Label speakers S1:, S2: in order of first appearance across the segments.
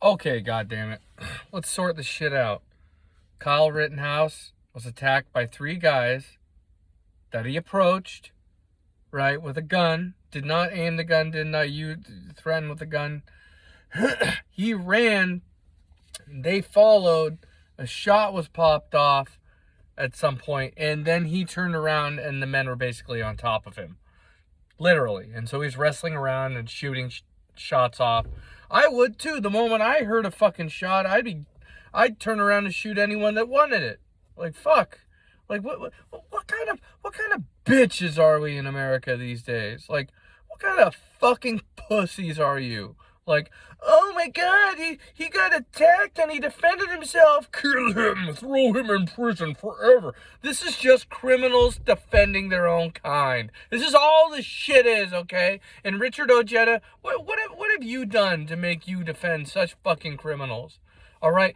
S1: Okay, goddammit. Let's sort this shit out. Kyle Rittenhouse was attacked by 3 guys that he approached, right, with a gun. Did not aim the gun, did not threaten with a gun. He ran, they followed, a shot was popped off at some point, and then he turned around and the men were basically on top of him. Literally. And so he's wrestling around and shooting shots off. I would too. The moment I heard a fucking shot, I'd turn around and shoot anyone that wanted it. Like, fuck. Like, what kind of bitches are we in America these days? Like, what kind of fucking pussies are you? Like, oh my god, he got attacked and he defended himself. Kill him, throw him in prison forever. This is just criminals defending their own kind. This is all this shit is, okay? And Richard Ojeda, what have you done to make you defend such fucking criminals? All right?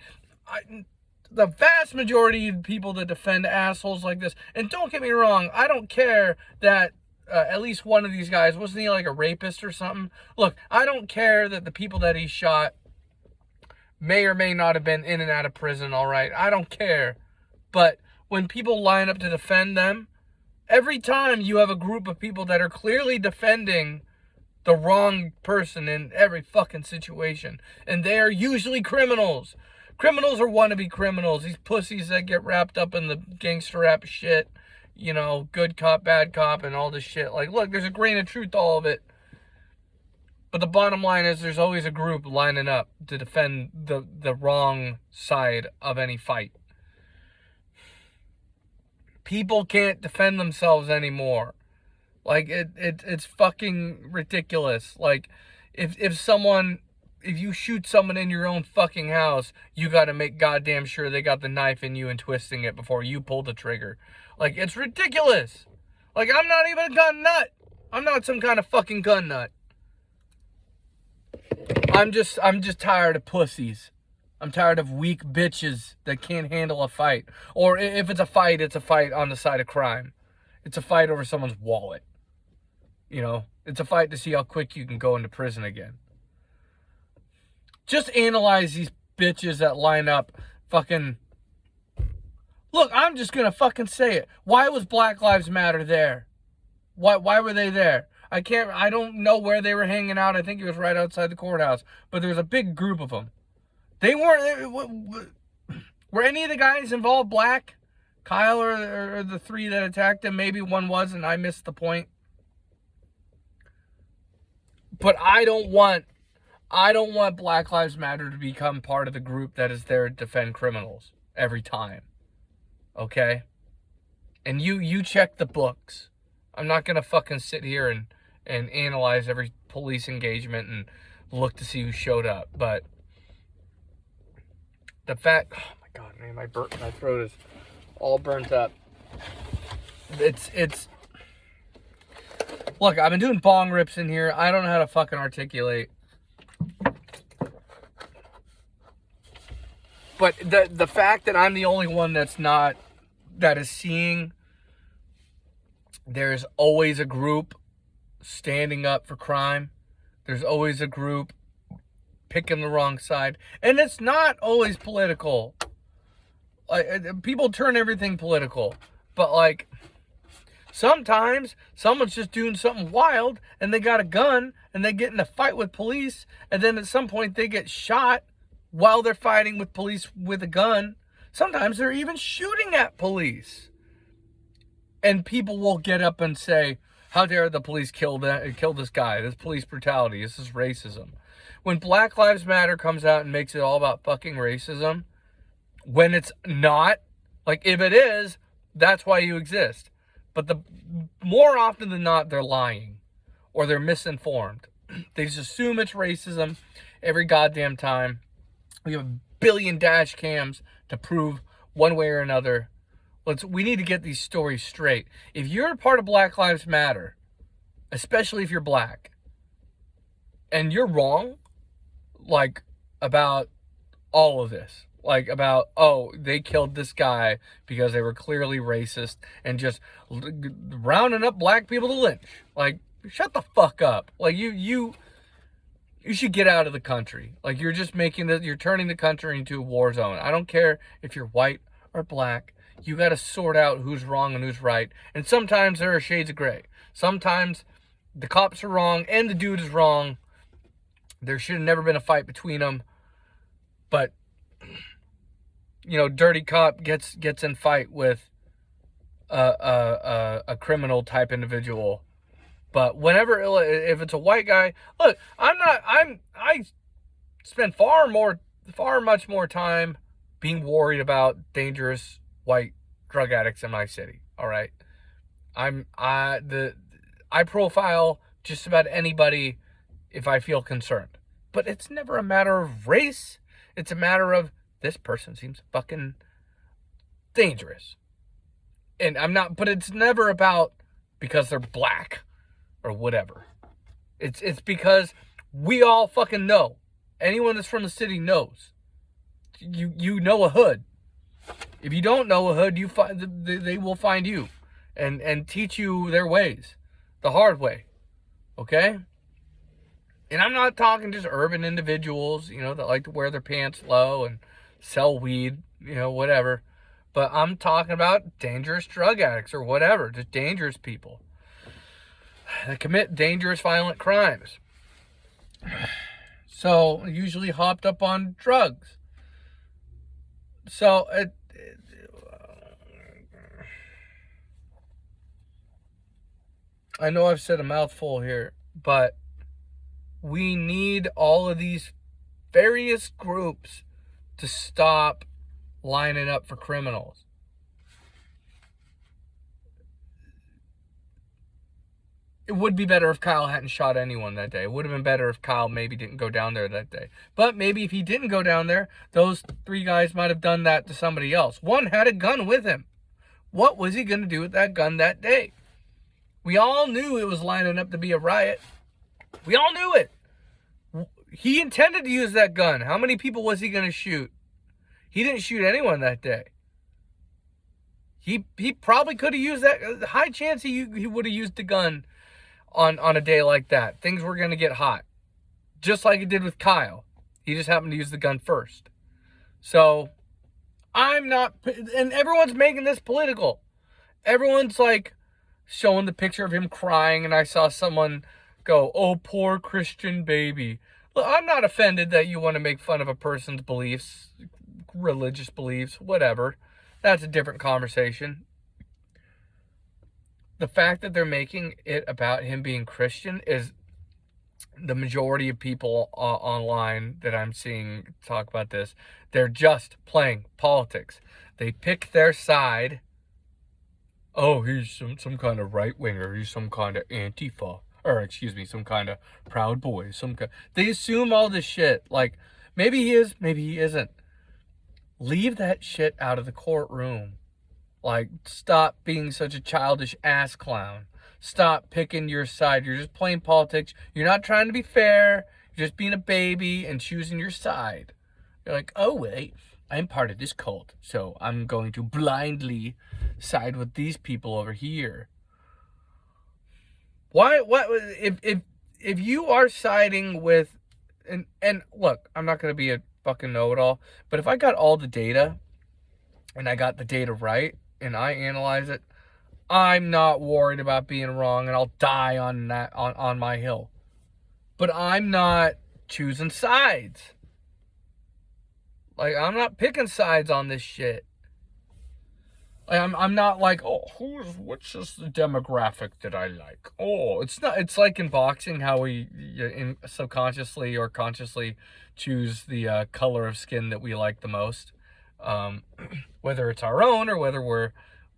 S1: The vast majority of people that defend assholes like this, and don't get me wrong, I don't care that at least one of these guys, wasn't he like a rapist or something? Look, I don't care that the people that he shot may or may not have been in and out of prison, all right? I don't care. But when people line up to defend them, every time you have a group of people that are clearly defending the wrong person in every fucking situation, and they are usually criminals. Criminals are wannabe criminals. These pussies that get wrapped up in the gangster rap shit. You know, good cop, bad cop, and all this shit. Like, look, there's a grain of truth to all of it. But the bottom line is there's always a group lining up to defend the wrong side of any fight. People can't defend themselves anymore. Like, it's fucking ridiculous. Like, if you shoot someone in your own fucking house, you got to make goddamn sure they got the knife in you and twisting it before you pull the trigger. Like, it's ridiculous. Like, I'm not even a gun nut. I'm not some kind of fucking gun nut. I'm just tired of pussies. I'm tired of weak bitches that can't handle a fight. Or if it's a fight on the side of crime. It's a fight over someone's wallet. You know, it's a fight to see how quick you can go into prison again. Just analyze these bitches that line up fucking... Look, I'm just going to fucking say it. Why was Black Lives Matter there? Why were they there? I don't know where they were hanging out. I think it was right outside the courthouse. But there was a big group of them. They weren't... Were any of the guys involved black? Kyle or the 3 that attacked him? Maybe one was and I missed the point. But I don't want Black Lives Matter to become part of the group that is there to defend criminals every time. Okay? And you check the books. I'm not going to fucking sit here and analyze every police engagement and look to see who showed up. But the fact... Oh my god, man, my throat is all burnt up. It's... Look, I've been doing bong rips in here. I don't know how to fucking articulate. But the fact that I'm the only one that is seeing there's always a group standing up for crime. There's always a group picking the wrong side. And it's not always political. People turn everything political. But, like, sometimes someone's just doing something wild and they got a gun and they get in a fight with police. And then at some point they get shot while they're fighting with police with a gun. Sometimes they're even shooting at police. And people will get up and say, how dare the police kill this guy? This police brutality. This is racism. When Black Lives Matter comes out and makes it all about fucking racism, when it's not, like if it is, that's why you exist. But more often than not, they're lying. Or they're misinformed. They just assume it's racism every goddamn time. We have a billion dash cams to prove one way or another. We need to get these stories straight. If you're a part of Black Lives Matter, especially if you're black, and you're wrong, like, about all of this, like about, oh, they killed this guy because they were clearly racist and just rounding up black people to lynch. Like, shut the fuck up. Like, you should get out of the country. Like, you're just you're turning the country into a war zone. I don't care if you're white or black. You got to sort out who's wrong and who's right. And sometimes there are shades of gray. Sometimes the cops are wrong and the dude is wrong. There should have never been a fight between them. But, dirty cop gets in fight with a criminal type individual. But if it's a white guy, look, I spend far much more time being worried about dangerous white drug addicts in my city. All right. I profile just about anybody if I feel concerned. But it's never a matter of race. It's a matter of, this person seems fucking dangerous. And but it's never about because they're black or whatever. It's because we all fucking know. Anyone that's from the city knows. You know a hood. If you don't know a hood, they will find you and teach you their ways, the hard way. Okay? And I'm not talking just urban individuals, that like to wear their pants low and sell weed, whatever. But I'm talking about dangerous drug addicts or whatever, just dangerous people that commit dangerous, violent crimes. So, usually hopped up on drugs. So, I know I've said a mouthful here, but we need all of these various groups to stop lining up for criminals. It would be better if Kyle hadn't shot anyone that day. It would have been better if Kyle maybe didn't go down there that day. But maybe if he didn't go down there, those 3 guys might have done that to somebody else. One had a gun with him. What was he going to do with that gun that day? We all knew it was lining up to be a riot. We all knew it. He intended to use that gun. How many people was he going to shoot? He didn't shoot anyone that day. He probably could have used that. High chance he would have used the gun on a day like that. Things were going to get hot. Just like it did with Kyle. He just happened to use the gun first. So, and everyone's making this political. Everyone's like showing the picture of him crying, and I saw someone go, "Oh, poor Christian baby." Look, I'm not offended that you want to make fun of a person's beliefs, religious beliefs, whatever. That's a different conversation. The fact that they're making it about him being Christian is the majority of people online that I'm seeing talk about this. They're just playing politics. They pick their side. Oh, he's some kind of right-winger. He's some kind of Antifa. Or, excuse me, some kind of Proud Boy. They assume all this shit. Like, maybe he is, maybe he isn't. Leave that shit out of the courtroom. Like, stop being such a childish ass clown. Stop picking your side. You're just playing politics. You're not trying to be fair. You're just being a baby and choosing your side. You're like, oh, wait, I'm part of this cult, so I'm going to blindly side with these people over here. Why? What? If you are siding with, and look, I'm not going to be a fucking know-it-all, but if I got all the data, and I got the data right, and I analyze it, I'm not worried about being wrong, and I'll die on that on my hill. But I'm not choosing sides. Like, I'm not picking sides on this shit. I'm not like, oh, which is the demographic that I like? Oh, it's not. It's like in boxing, how we subconsciously or consciously choose the color of skin that we like the most, whether it's our own or whether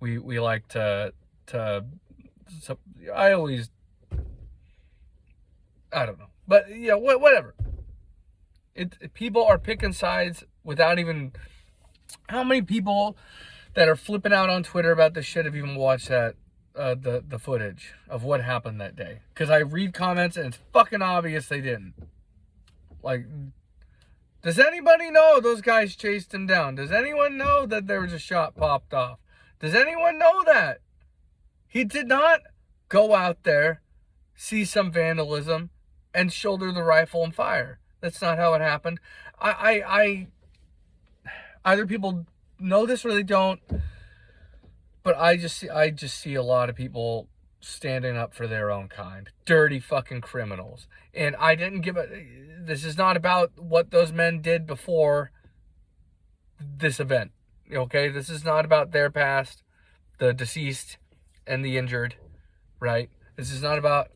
S1: we like to. I don't know, but yeah, whatever. People are picking sides without even. How many people that are flipping out on Twitter about this shit have even watched that the footage of what happened that day? Because I read comments and it's fucking obvious they didn't. Like, does anybody know those guys chased him down? Does anyone know that there was a shot popped off? Does anyone know that? He did not go out there, see some vandalism, and shoulder the rifle and fire. That's not how it happened. I either people know this or they don't, but I just see a lot of people standing up for their own kind. Dirty fucking criminals. And I didn't give a... This is not about what those men did before this event. Okay? This is not about their past, the deceased and the injured, right? This is not about...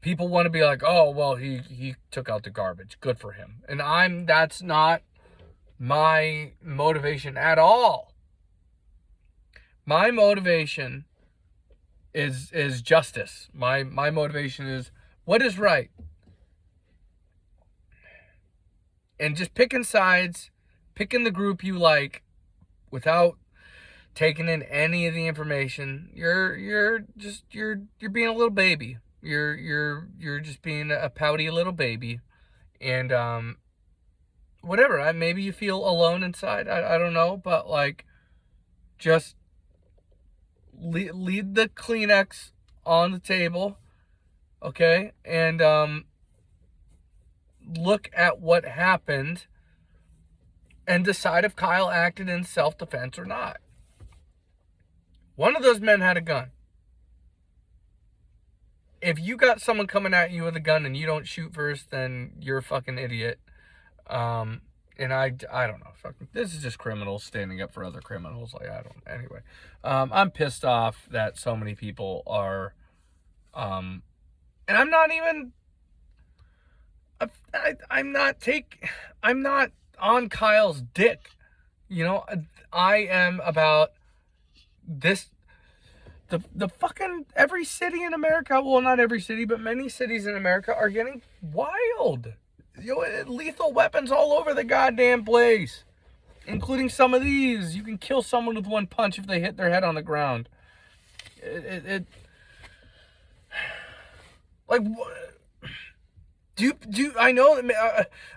S1: People want to be like, oh, well, he took out the garbage. Good for him. And that's not my motivation at all. My motivation is justice. My motivation is what is right. And just picking sides, picking the group you like without taking in any of the information, you're being a little baby. You're just being a pouty little baby. And whatever, maybe you feel alone inside. I don't know, but like, just leave the Kleenex on the table, okay? And look at what happened and decide if Kyle acted in self-defense or not. One of those men had a gun. If you got someone coming at you with a gun and you don't shoot first, then you're a fucking idiot. And I don't know. Fucking, this is just criminals standing up for other criminals. Like, I don't. Anyway, I'm pissed off that so many people are. And I'm not even. I'm not on Kyle's dick. You know, I am about this. The fucking every city in America. Well, not every city, but many cities in America are getting wild. You know, lethal weapons all over the goddamn place, including some of these. You can kill someone with one punch if they hit their head on the ground. Like, do I know?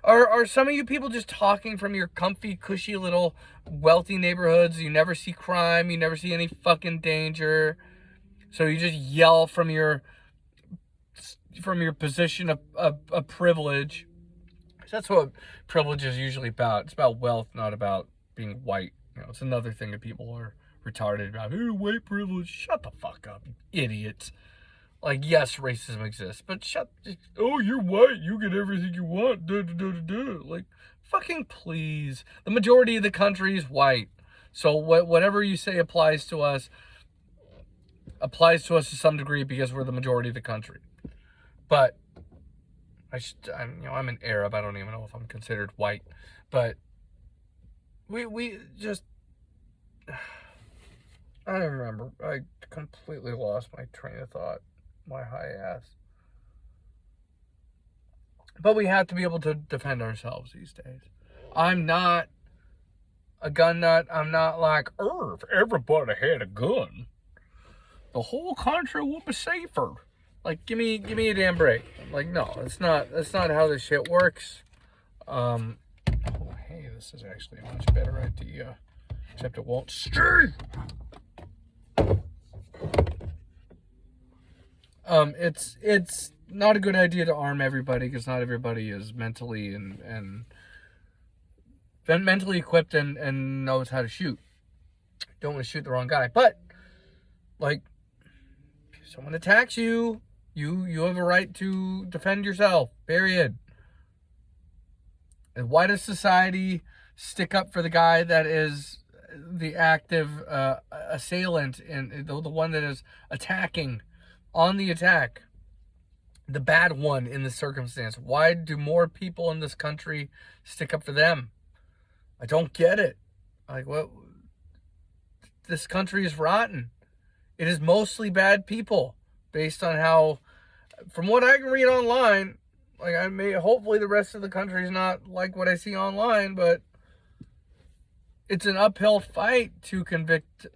S1: Are some of you people just talking from your comfy, cushy little wealthy neighborhoods? You never see crime. You never see any fucking danger. So you just yell from your position of privilege. That's what privilege is usually about. It's about wealth, not about being white. You know, it's another thing that people are retarded about. Hey, white privilege. Shut the fuck up, you idiots. Like, yes, racism exists, but oh, you're white. You get everything you want. Like, fucking please. The majority of the country is white. So whatever you say applies to us to some degree because we're the majority of the country. But I'm an Arab. I don't even know if I'm considered white, but we just, I don't remember. I completely lost my train of thought, my high ass. But we have to be able to defend ourselves these days. I'm not a gun nut. I'm not like, if everybody had a gun, the whole country would be safer. Like, give me a damn break. Like, no, that's not how this shit works. Oh, hey, this is actually a much better idea. Except it won't stay. It's not a good idea to arm everybody because not everybody is mentally mentally equipped and knows how to shoot. Don't want to shoot the wrong guy. But, like, if someone attacks you, you have a right to defend yourself, period. And why does society stick up for the guy that is the active assailant and the one that is attacking on the attack? The bad one in the circumstance. Why do more people in this country stick up for them? I don't get it. Like, what? This country is rotten. It is mostly bad people based on how, from what I can read online, like, hopefully the rest of the country is not like what I see online, but it's an uphill fight to convict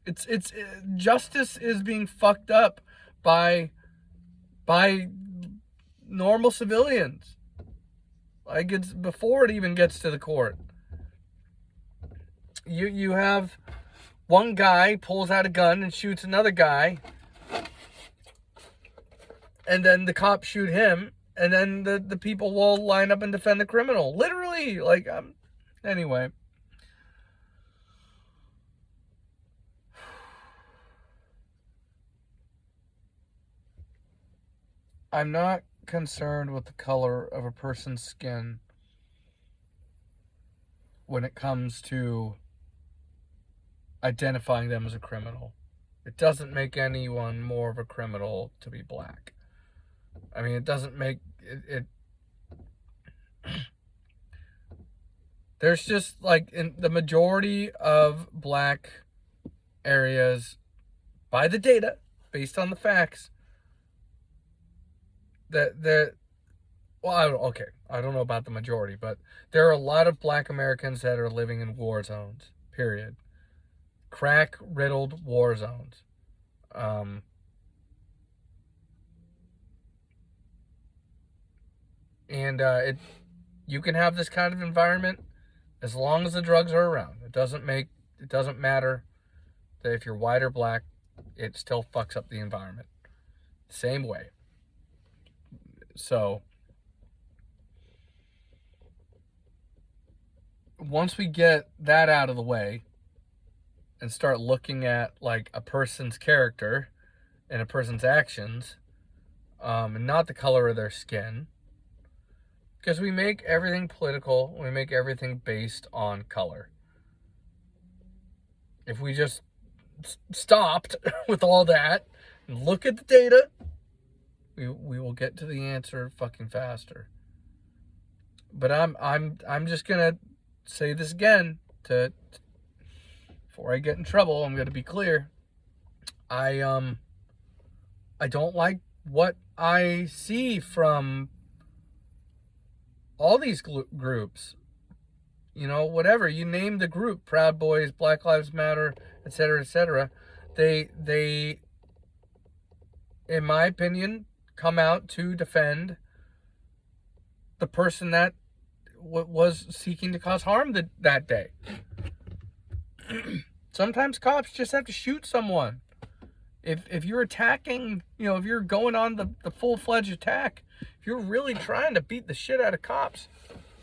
S1: it's justice is being fucked up by normal civilians. Like, it's before it even gets to the court. You have one guy pulls out a gun and shoots another guy. and then the cops shoot him, and then the people will line up and defend the criminal. Literally, like, anyway. I'm not concerned with the color of a person's skin when it comes to identifying them as a criminal. It doesn't make anyone more of a criminal to be black. I mean, it doesn't make it there's just, like, in the majority of black areas, by the data, based on the facts, that well, I don't know about the majority, but there are a lot of black Americans that are living in war zones, period. Crack-riddled war zones. You can have this kind of environment as long as the drugs are around. It doesn't matter that if you're white or black, it still fucks up the environment. Same way. So, once we get that out of the way and start looking at, like, a person's character and a person's actions, and not the color of their skin, because we make everything political, we make everything based on color. If we just stopped with all that and look at the data, we will get to the answer fucking faster. But I'm just gonna say this again before I get in trouble. I'm gonna be clear. I don't like what I see from all these groups. You know, whatever you name the group, Proud Boys, Black Lives Matter, etc., etc. They, in my opinion, come out to defend the person that was seeking to cause harm that day. Sometimes cops just have to shoot someone. If you're attacking, if you're going on the full-fledged attack, if you're really trying to beat the shit out of cops,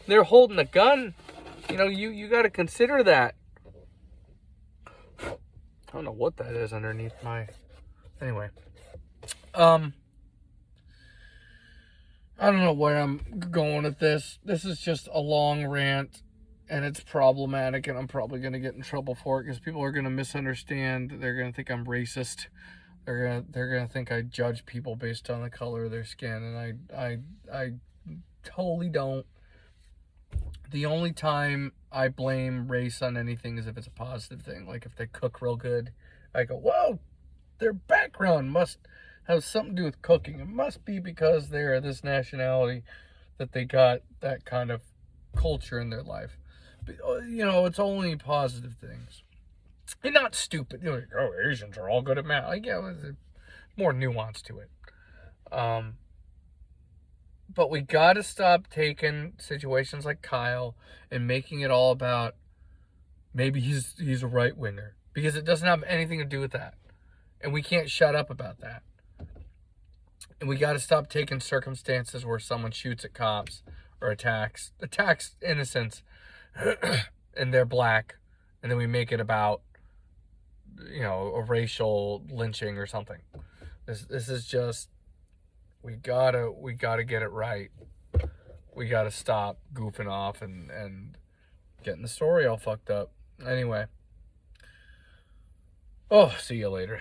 S1: they're holding a gun, you got to consider that. I don't know what that is underneath my... Anyway. I don't know where I'm going with this. This is just a long rant, and it's problematic, and I'm probably going to get in trouble for it because people are going to misunderstand. They're going to think I'm racist. They're gonna think I judge people based on the color of their skin, and I totally don't. The only time I blame race on anything is if it's a positive thing. Like if they cook real good, I go, whoa, their background must have something to do with cooking. It must be because they're this nationality that they got that kind of culture in their life. But, it's only positive things. And not stupid. Like, oh, Asians are all good at math. Like, yeah, there's more nuance to it. But we got to stop taking situations like Kyle and making it all about maybe he's a right winger, because it doesn't have anything to do with that, and we can't shut up about that. And we got to stop taking circumstances where someone shoots at cops or attacks innocents, and they're black, and then we make it about a racial lynching or something. This is just, we gotta get it right. We gotta stop goofing off and getting the story all fucked up. Anyway. Oh, see you later.